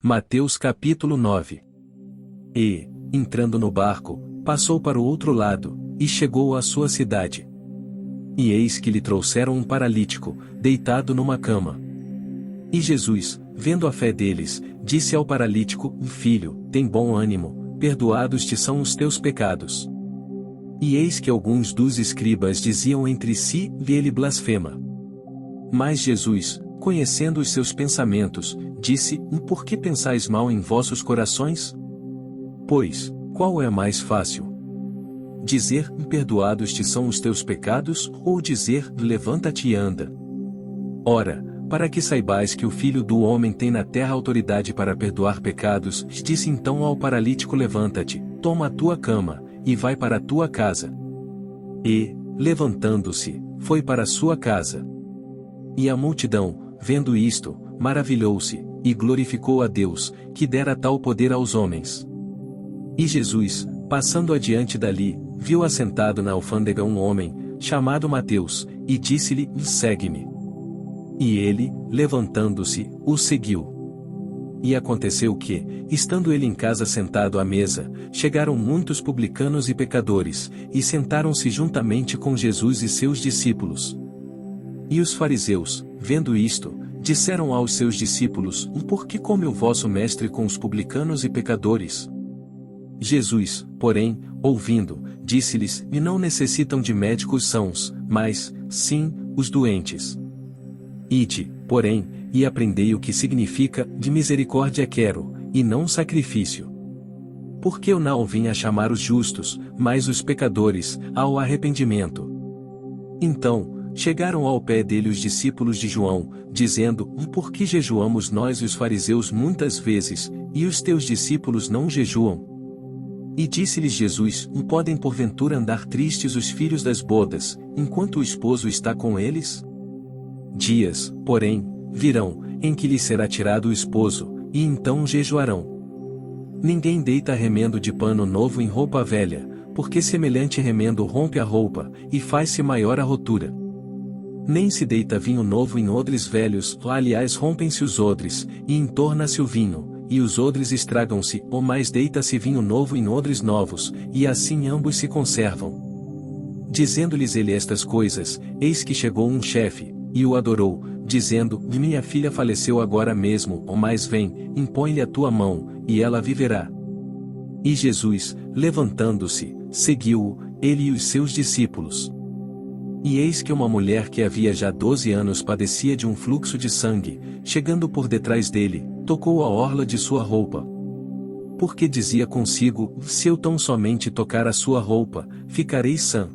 Mateus capítulo 9. E, entrando no barco, passou para o outro lado, e chegou à sua cidade. E eis que lhe trouxeram um paralítico, deitado numa cama. E Jesus, vendo a fé deles, disse ao paralítico: Filho, tem bom ânimo, perdoados te são os teus pecados. E eis que alguns dos escribas diziam entre si: ele blasfema. Mas Jesus, conhecendo os seus pensamentos, disse: Por que pensais mal em vossos corações? Pois, qual é mais fácil? Dizer: perdoados te são os teus pecados, ou dizer: levanta-te e anda? Ora, para que saibais que o Filho do Homem tem na terra autoridade para perdoar pecados, disse então ao paralítico: levanta-te, toma a tua cama, e vai para a tua casa. E, levantando-se, foi para a sua casa. E a multidão, vendo isto, maravilhou-se, e glorificou a Deus, que dera tal poder aos homens. E Jesus, passando adiante dali, viu assentado na alfândega um homem, chamado Mateus, e disse-lhe: segue-me. E ele, levantando-se, o seguiu. E aconteceu que, estando ele em casa sentado à mesa, chegaram muitos publicanos e pecadores, e sentaram-se juntamente com Jesus e seus discípulos. E os fariseus, vendo isto, disseram aos seus discípulos: Por que come o vosso mestre com os publicanos e pecadores? Jesus, porém, ouvindo, disse-lhes: E não necessitam de médicos sãos, mas, sim, os doentes. Ide, porém, e aprendei o que significa: de misericórdia quero, e não sacrifício. Porque eu não vim a chamar os justos, mas os pecadores, ao arrependimento. Então, chegaram ao pé dele os discípulos de João, dizendo: Por que jejuamos nós e os fariseus muitas vezes, e os teus discípulos não jejuam? E disse-lhes Jesus: Podem porventura andar tristes os filhos das bodas, enquanto o esposo está com eles? Dias, porém, virão, em que lhes será tirado o esposo, e então jejuarão. Ninguém deita remendo de pano novo em roupa velha, porque semelhante remendo rompe a roupa, e faz-se maior a rotura. Nem se deita vinho novo em odres velhos, aliás rompem-se os odres, e entorna-se o vinho, e os odres estragam-se, ou mais deita-se vinho novo em odres novos, e assim ambos se conservam. Dizendo-lhes ele estas coisas, eis que chegou um chefe, e o adorou, dizendo: Minha filha faleceu agora mesmo, mas vem, impõe-lhe a tua mão, e ela viverá. E Jesus, levantando-se, seguiu-o, ele e os seus discípulos. E eis que uma mulher que havia já 12 anos padecia de um fluxo de sangue, chegando por detrás dele, tocou a orla de sua roupa. Porque dizia consigo: Se eu tão somente tocar a sua roupa, ficarei sã.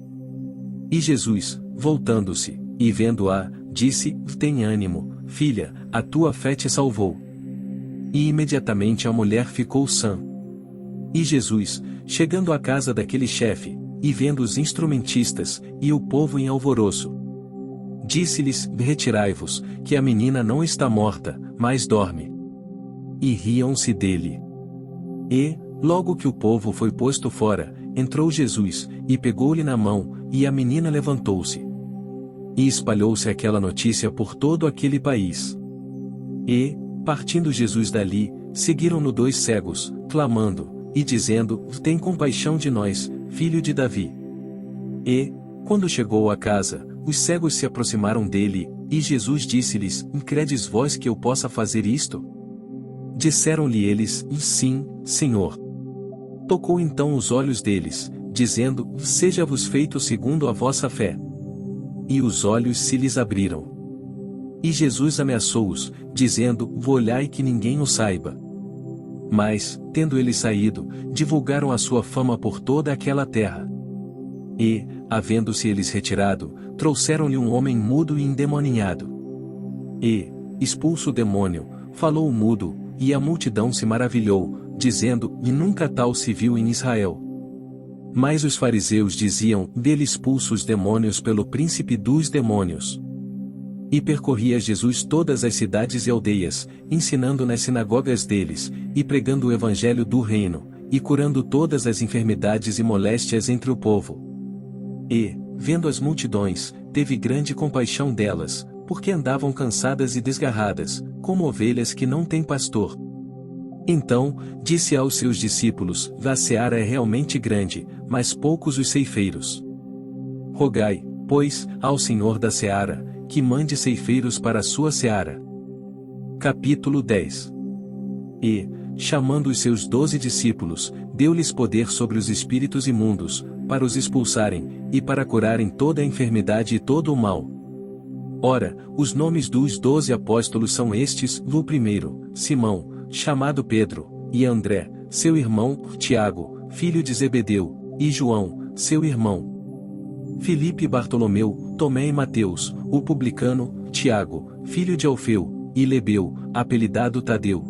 E Jesus, voltando-se, e vendo-a, disse: Tem ânimo, filha, a tua fé te salvou. E imediatamente a mulher ficou sã. E Jesus, chegando à casa daquele chefe, e vendo os instrumentistas, e o povo em alvoroço, disse-lhes: Retirai-vos, que a menina não está morta, mas dorme. E riam-se dele. E, logo que o povo foi posto fora, entrou Jesus, e pegou-lhe na mão, e a menina levantou-se. E espalhou-se aquela notícia por todo aquele país. E, partindo Jesus dali, seguiram-no 2 cegos, clamando, e dizendo: Tem compaixão de nós, filho de Davi. E, quando chegou à casa, os cegos se aproximaram dele, e Jesus disse-lhes: Credes vós que eu possa fazer isto? Disseram-lhe eles: Sim, Senhor. Tocou então os olhos deles, dizendo: Seja-vos feito segundo a vossa fé. E os olhos se lhes abriram. E Jesus ameaçou-os, dizendo: Olhai que ninguém o saiba. Mas, tendo eles saído, divulgaram a sua fama por toda aquela terra. E, havendo-se eles retirado, trouxeram-lhe um homem mudo e endemoninhado. E, expulso o demônio, falou o mudo, e a multidão se maravilhou, dizendo: E nunca tal se viu em Israel. Mas os fariseus diziam: Dele expulso os demônios pelo príncipe dos demônios. E percorria Jesus todas as cidades e aldeias, ensinando nas sinagogas deles, e pregando o evangelho do reino, e curando todas as enfermidades e moléstias entre o povo. E, vendo as multidões, teve grande compaixão delas, porque andavam cansadas e desgarradas, como ovelhas que não têm pastor. Então, disse aos seus discípulos: A seara é realmente grande, mas poucos os ceifeiros. Rogai, pois, ao Senhor da seara, que mande ceifeiros para a sua seara. Capítulo 10. E, chamando os seus 12 discípulos, deu-lhes poder sobre os espíritos imundos, para os expulsarem, e para curarem toda a enfermidade e todo o mal. Ora, os nomes dos 12 apóstolos são estes: o primeiro, Simão, chamado Pedro, e André, seu irmão, Tiago, filho de Zebedeu, e João, seu irmão, Filipe e Bartolomeu, Tomé e Mateus, o publicano, Tiago, filho de Alfeu, e Lebeu, apelidado Tadeu,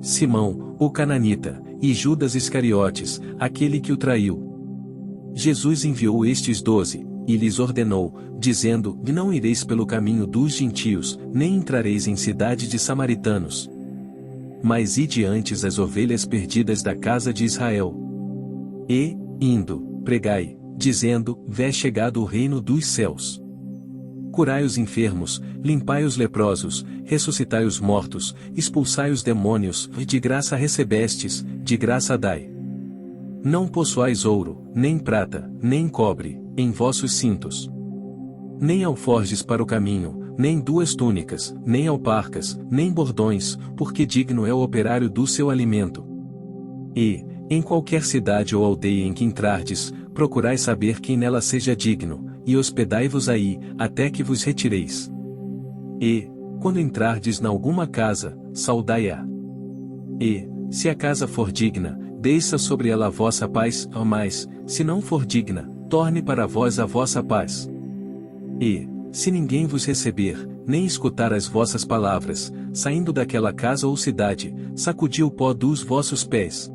Simão, o cananita, e Judas Iscariotes, aquele que o traiu. Jesus enviou estes 12, e lhes ordenou, dizendo: Não ireis pelo caminho dos gentios, nem entrareis em cidade de samaritanos. Mas ide antes as ovelhas perdidas da casa de Israel. E, indo, pregai, dizendo: Vé chegado o reino dos céus. Curai os enfermos, limpai os leprosos, ressuscitai os mortos, expulsai os demônios, e de graça recebestes, de graça dai. Não possuais ouro, nem prata, nem cobre, em vossos cintos. Nem alforjes para o caminho, nem 2 túnicas, nem alparcas, nem bordões, porque digno é o operário do seu alimento. E, em qualquer cidade ou aldeia em que entrardes, procurai saber quem nela seja digno, e hospedai-vos aí, até que vos retireis. E, quando entrardes na alguma casa, saudai-a. E, se a casa for digna, desça sobre ela a vossa paz, mas, se não for digna, torne para vós a vossa paz. E, se ninguém vos receber, nem escutar as vossas palavras, saindo daquela casa ou cidade, sacudi o pó dos vossos pés.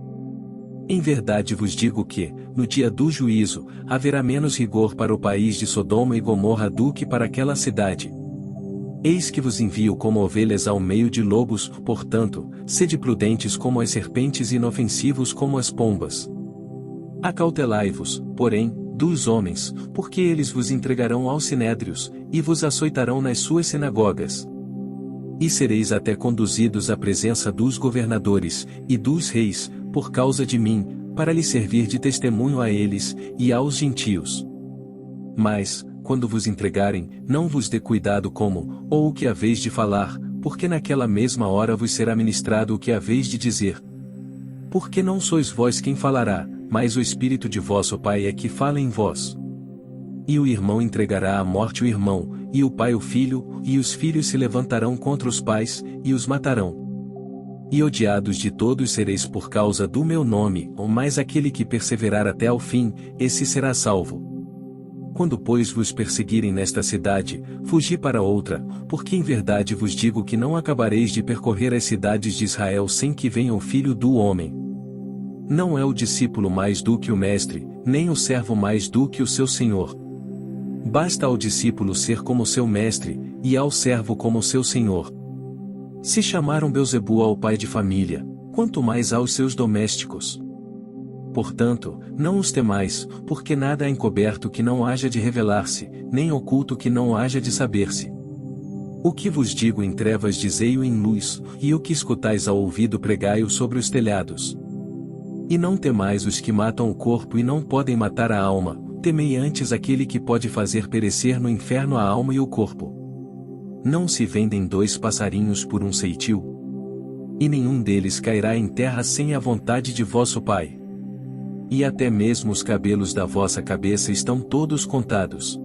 Em verdade vos digo que, no dia do juízo, haverá menos rigor para o país de Sodoma e Gomorra do que para aquela cidade. Eis que vos envio como ovelhas ao meio de lobos, portanto, sede prudentes como as serpentes e inofensivos como as pombas. Acautelai-vos, porém, dos homens, porque eles vos entregarão aos sinédrios, e vos açoitarão nas suas sinagogas. E sereis até conduzidos à presença dos governadores, e dos reis, por causa de mim, para lhes servir de testemunho a eles, e aos gentios. Mas, quando vos entregarem, não vos dê cuidado como, ou o que haveis de falar, porque naquela mesma hora vos será ministrado o que haveis de dizer. Porque não sois vós quem falará, mas o Espírito de vosso Pai é que fala em vós. E o irmão entregará à morte o irmão, e o pai o filho, e os filhos se levantarão contra os pais, e os matarão. E odiados de todos sereis por causa do meu nome, mas aquele que perseverar até ao fim, esse será salvo. Quando pois vos perseguirem nesta cidade, fugi para outra, porque em verdade vos digo que não acabareis de percorrer as cidades de Israel sem que venha o Filho do Homem. Não é o discípulo mais do que o mestre, nem o servo mais do que o seu senhor. Basta ao discípulo ser como seu mestre, e ao servo como seu senhor. Se chamaram Belzebu ao pai de família, quanto mais aos seus domésticos. Portanto, não os temais, porque nada há encoberto que não haja de revelar-se, nem oculto que não haja de saber-se. O que vos digo em trevas dizei-o em luz, e o que escutais ao ouvido pregai-o sobre os telhados. E não temais os que matam o corpo e não podem matar a alma, temei antes aquele que pode fazer perecer no inferno a alma e o corpo. Não se vendem 2 passarinhos por um ceitil? E nenhum deles cairá em terra sem a vontade de vosso Pai. E até mesmo os cabelos da vossa cabeça estão todos contados.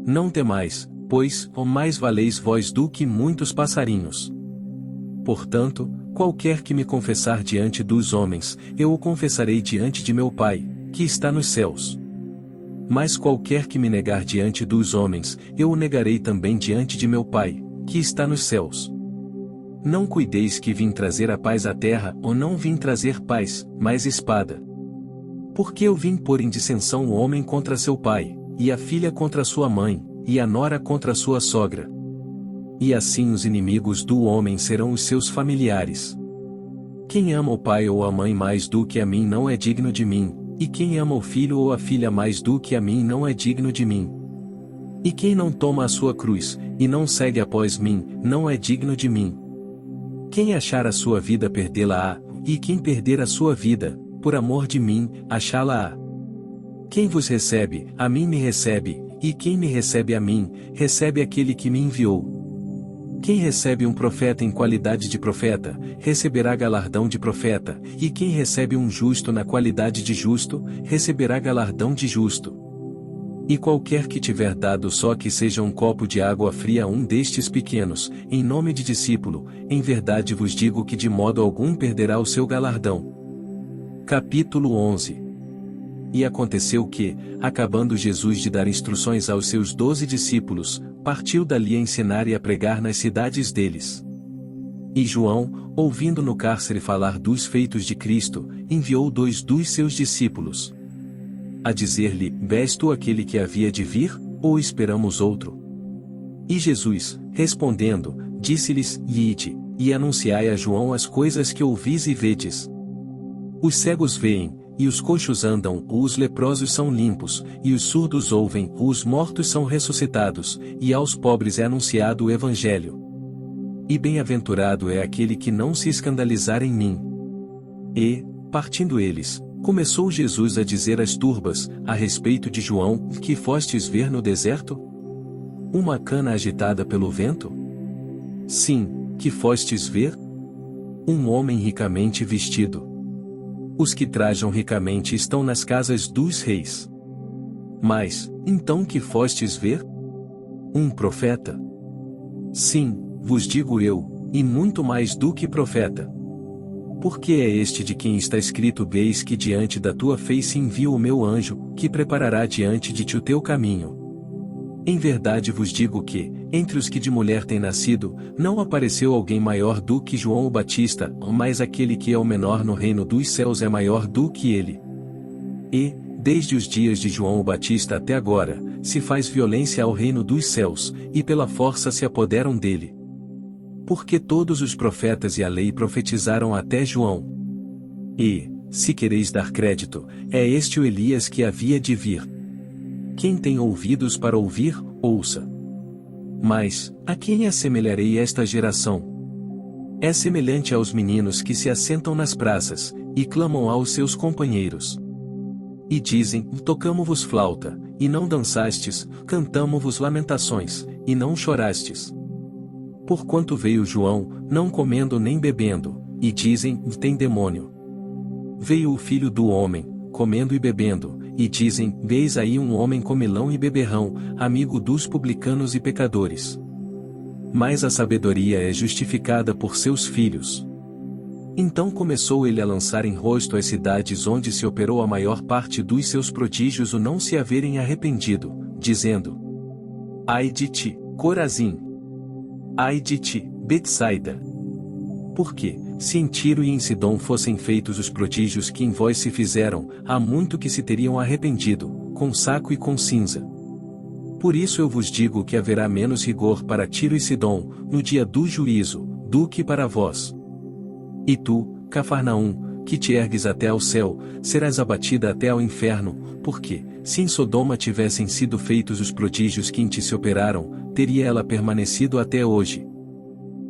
Não temais, pois, mais valeis vós do que muitos passarinhos. Portanto, qualquer que me confessar diante dos homens, eu o confessarei diante de meu Pai, que está nos céus. Mas qualquer que me negar diante dos homens, eu o negarei também diante de meu Pai, que está nos céus. Não cuideis que vim trazer a paz à terra, ou não vim trazer paz, mas espada. Porque eu vim pôr em dissensão o homem contra seu pai, e a filha contra sua mãe, e a nora contra sua sogra. E assim os inimigos do homem serão os seus familiares. Quem ama o pai ou a mãe mais do que a mim não é digno de mim, e quem ama o filho ou a filha mais do que a mim não é digno de mim. E quem não toma a sua cruz, e não segue após mim, não é digno de mim. Quem achar a sua vida perdê-la-á, e quem perder a sua vida, por amor de mim, achá-la-á. Quem vos recebe, a mim me recebe, e quem me recebe a mim, recebe aquele que me enviou. Quem recebe um profeta em qualidade de profeta, receberá galardão de profeta, e quem recebe um justo na qualidade de justo, receberá galardão de justo. E qualquer que tiver dado só que seja um copo de água fria a um destes pequenos, em nome de discípulo, em verdade vos digo que de modo algum perderá o seu galardão. Capítulo 11. E aconteceu que, acabando Jesus de dar instruções aos seus 12 discípulos, partiu dali a ensinar e a pregar nas cidades deles. E João, ouvindo no cárcere falar dos feitos de Cristo, enviou 2 dos seus discípulos, a dizer-lhe: Vês tu aquele que havia de vir, ou esperamos outro? E Jesus, respondendo, disse-lhes: Ide, e anunciai a João as coisas que ouvis e vedes. Os cegos veem, e os coxos andam, os leprosos são limpos, e os surdos ouvem, os mortos são ressuscitados, e aos pobres é anunciado o Evangelho. E bem-aventurado é aquele que não se escandalizar em mim. E, partindo eles, começou Jesus a dizer às turbas, a respeito de João: que fostes ver no deserto? Uma cana agitada pelo vento? Sim, que fostes ver? Um homem ricamente vestido. Os que trajam ricamente estão nas casas dos reis. Mas, então que fostes ver? Um profeta? Sim, vos digo eu, e muito mais do que profeta. Porque é este de quem está escrito: Eis que diante da tua face envio o meu anjo, que preparará diante de ti o teu caminho. Em verdade vos digo que, entre os que de mulher têm nascido, não apareceu alguém maior do que João o Batista, mas aquele que é o menor no reino dos céus é maior do que ele. E, desde os dias de João o Batista até agora, se faz violência ao reino dos céus, e pela força se apoderam dele. Porque todos os profetas e a lei profetizaram até João. E, se quereis dar crédito, é este o Elias que havia de vir. Quem tem ouvidos para ouvir, ouça. Mas, a quem assemelharei esta geração? É semelhante aos meninos que se assentam nas praças, e clamam aos seus companheiros. E dizem: Tocamo-vos flauta, e não dançastes, cantamo-vos lamentações, e não chorastes. Porquanto veio João, não comendo nem bebendo, e dizem: tem demônio. Veio o Filho do Homem, comendo e bebendo, e dizem: Eis aí um homem comilão e beberrão, amigo dos publicanos e pecadores. Mas a sabedoria é justificada por seus filhos. Então começou ele a lançar em rosto as cidades onde se operou a maior parte dos seus prodígios o não se haverem arrependido, dizendo: Ai de ti, Corazim! Ai de ti, Betsaida! Porque, se em Tiro e em Sidom fossem feitos os prodígios que em vós se fizeram, há muito que se teriam arrependido, com saco e com cinza. Por isso eu vos digo que haverá menos rigor para Tiro e Sidom, no dia do juízo, do que para vós. E tu, Cafarnaum, que te ergues até ao céu, serás abatida até ao inferno, porque, se em Sodoma tivessem sido feitos os prodígios que em ti se operaram, teria ela permanecido até hoje.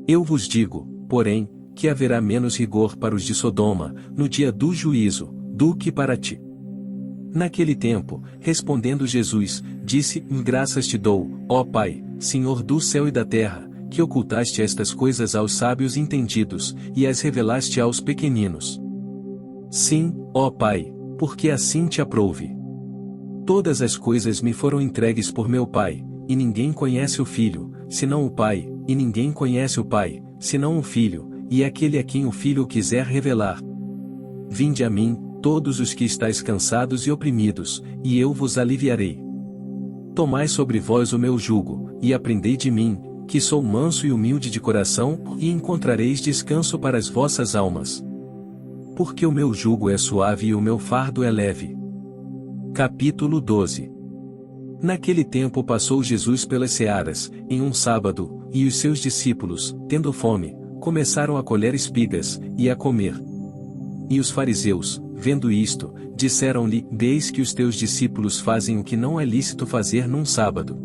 Eu vos digo, porém, que haverá menos rigor para os de Sodoma, no dia do juízo, do que para ti. Naquele tempo, respondendo Jesus, disse: Graças te dou, ó Pai, Senhor do céu e da terra, que ocultaste estas coisas aos sábios entendidos, e as revelaste aos pequeninos. Sim, ó Pai, porque assim te aprouve. Todas as coisas me foram entregues por meu Pai, e ninguém conhece o Filho, senão o Pai, e ninguém conhece o Pai, senão o Filho, e aquele a quem o Filho quiser revelar. Vinde a mim, todos os que estáis cansados e oprimidos, e eu vos aliviarei. Tomai sobre vós o meu jugo, e aprendei de mim, que sou manso e humilde de coração, e encontrareis descanso para as vossas almas. Porque o meu jugo é suave e o meu fardo é leve. Capítulo 12. Naquele tempo passou Jesus pelas searas, em um sábado, e os seus discípulos, tendo fome, começaram a colher espigas, e a comer. E os fariseus, vendo isto, disseram-lhe: Eis que os teus discípulos fazem o que não é lícito fazer num sábado.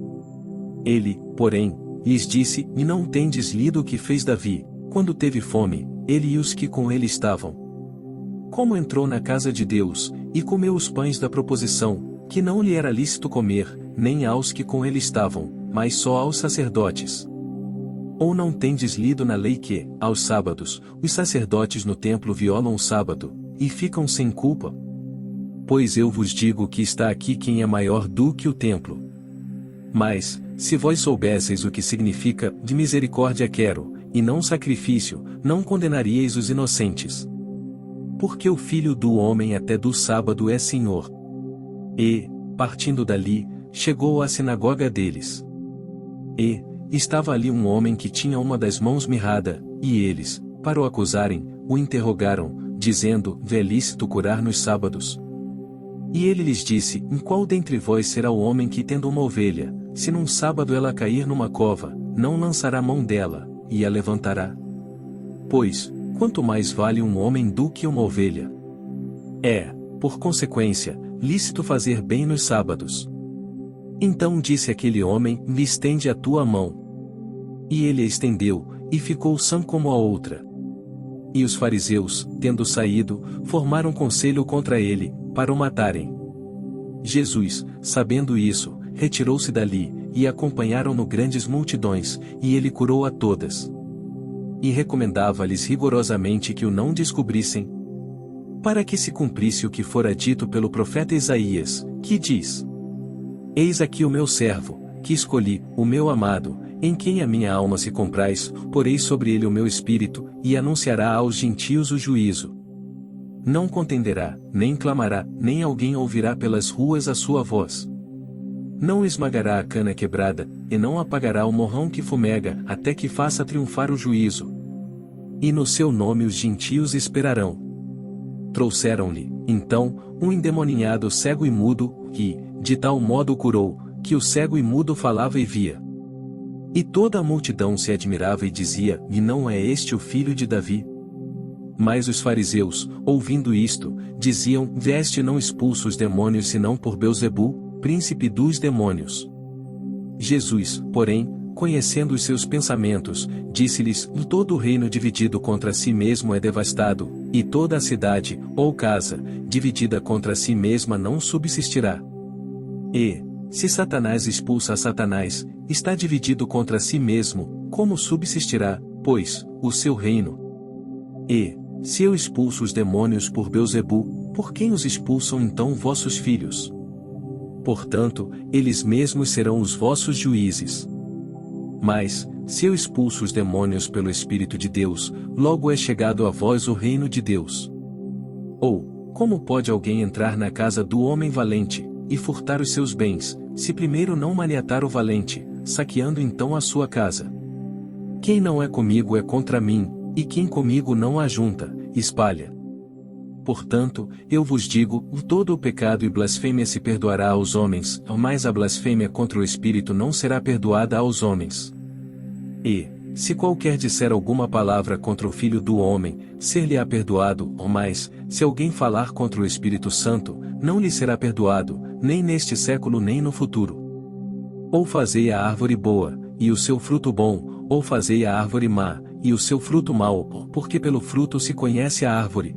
Ele, porém, lhes disse: E não tendes lido o que fez Davi, quando teve fome, ele e os que com ele estavam. Como entrou na casa de Deus, e comeu os pães da proposição, que não lhe era lícito comer, nem aos que com ele estavam, mas só aos sacerdotes. Ou não tendes lido na lei que, aos sábados, os sacerdotes no templo violam o sábado, e ficam sem culpa? Pois eu vos digo que está aqui quem é maior do que o templo. Mas, se vós soubesseis o que significa, de misericórdia quero, e não sacrifício, não condenaríeis os inocentes. Porque o Filho do Homem até do sábado é Senhor. E, partindo dali, chegou à sinagoga deles. E, estava ali um homem que tinha uma das mãos mirrada, e eles, para o acusarem, o interrogaram, dizendo: é lícito curar nos sábados? E ele lhes disse: em qual dentre vós será o homem que, tendo uma ovelha, se num sábado ela cair numa cova, não lançará mão dela, e a levantará? Pois, quanto mais vale um homem do que uma ovelha? É, por consequência, lícito fazer bem nos sábados. Então disse aquele homem: me estende a tua mão. E ele a estendeu, e ficou sã como a outra. E os fariseus, tendo saído, formaram conselho contra ele, para o matarem. Jesus, sabendo isso, retirou-se dali, e acompanharam-no grandes multidões, e ele curou a todas. E recomendava-lhes rigorosamente que o não descobrissem, para que se cumprisse o que fora dito pelo profeta Isaías, que diz: eis aqui o meu servo, que escolhi, o meu amado, em quem a minha alma se compraz, porei sobre ele o meu espírito, e anunciará aos gentios o juízo. Não contenderá, nem clamará, nem alguém ouvirá pelas ruas a sua voz. Não esmagará a cana quebrada, e não apagará o morrão que fumega, até que faça triunfar o juízo. E no seu nome os gentios esperarão. Trouxeram-lhe, então, um endemoninhado cego e mudo, que, de tal modo o curou, que o cego e mudo falava e via. E toda a multidão se admirava e dizia: e não é este o filho de Davi? Mas os fariseus, ouvindo isto, diziam: veste não expulsa os demônios senão por Belzebu, príncipe dos demônios. Jesus, porém, conhecendo os seus pensamentos, disse-lhes: todo o reino dividido contra si mesmo é devastado, e toda a cidade, ou casa, dividida contra si mesma não subsistirá. E, se Satanás expulsa a Satanás, está dividido contra si mesmo, como subsistirá, pois, o seu reino? E, se eu expulso os demônios por Belzebu, por quem os expulsam então vossos filhos? Portanto, eles mesmos serão os vossos juízes. Mas, se eu expulso os demônios pelo Espírito de Deus, logo é chegado a vós o reino de Deus. Ou, como pode alguém entrar na casa do homem valente, e furtar os seus bens, se primeiro não maniatar o valente, saqueando então a sua casa? Quem não é comigo é contra mim, e quem comigo não ajunta, espalha. Portanto, eu vos digo, todo o pecado e blasfêmia se perdoará aos homens, mas a blasfêmia contra o Espírito não será perdoada aos homens. E, se qualquer disser alguma palavra contra o Filho do Homem, ser-lhe-á perdoado, mas, se alguém falar contra o Espírito Santo, não lhe será perdoado, nem neste século nem no futuro. Ou fazei a árvore boa, e o seu fruto bom, ou fazei a árvore má, e o seu fruto mau, porque pelo fruto se conhece a árvore.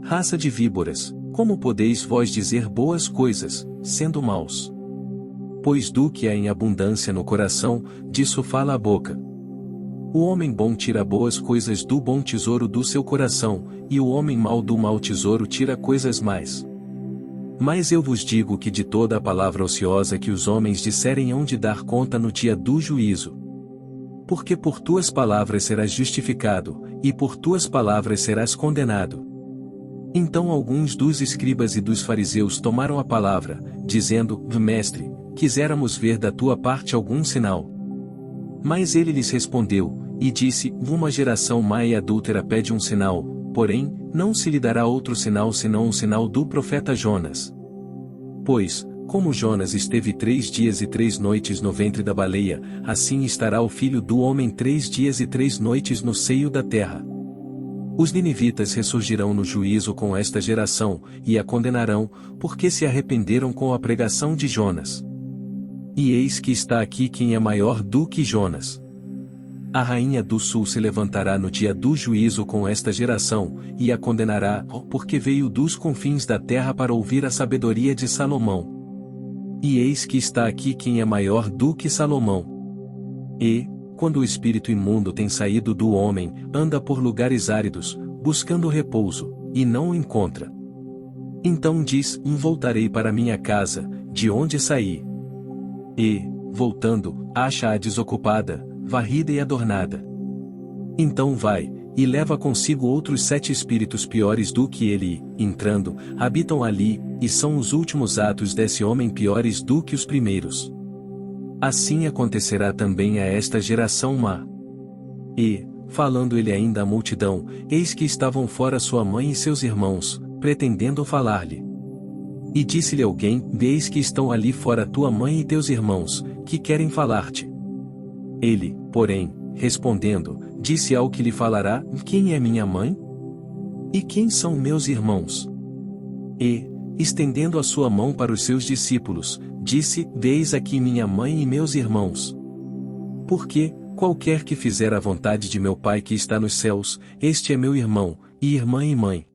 Raça de víboras, como podeis vós dizer boas coisas, sendo maus? Pois do que há em abundância no coração, disso fala a boca. O homem bom tira boas coisas do bom tesouro do seu coração, e o homem mau do mau tesouro tira coisas mais. Mas eu vos digo que de toda a palavra ociosa que os homens disserem hão de dar conta no dia do juízo. Porque por tuas palavras serás justificado, e por tuas palavras serás condenado. Então alguns dos escribas e dos fariseus tomaram a palavra, dizendo: Mestre, quiséramos ver da tua parte algum sinal. Mas ele lhes respondeu, e disse: uma geração má e adúltera pede um sinal, porém, não se lhe dará outro sinal senão o sinal do profeta Jonas. Pois, como Jonas esteve 3 dias e 3 noites no ventre da baleia, assim estará o Filho do Homem 3 dias e 3 noites no seio da terra. Os ninivitas ressurgirão no juízo com esta geração, e a condenarão, porque se arrependeram com a pregação de Jonas. E eis que está aqui quem é maior do que Jonas. a rainha do sul se levantará no dia do juízo com esta geração, e a condenará, porque veio dos confins da terra para ouvir a sabedoria de Salomão. E eis que está aqui quem é maior do que Salomão. E, quando o espírito imundo tem saído do homem, anda por lugares áridos, buscando repouso, e não o encontra. Então diz: voltarei para minha casa, de onde saí. E, voltando, acha-a desocupada, varrida e adornada. Então vai, e leva consigo outros 7 espíritos piores do que ele e, entrando, habitam ali, e são os últimos atos desse homem piores do que os primeiros. Assim acontecerá também a esta geração má. E, falando ele ainda à multidão, eis que estavam fora sua mãe e seus irmãos, pretendendo falar-lhe. E disse-lhe alguém: eis que estão ali fora tua mãe e teus irmãos, que querem falar-te. Ele, porém, respondendo, disse ao que lhe falará: quem é minha mãe? E quem são meus irmãos? E, estendendo a sua mão para os seus discípulos, disse: eis aqui minha mãe e meus irmãos. Porque, qualquer que fizer a vontade de meu Pai que está nos céus, este é meu irmão, e irmã e mãe.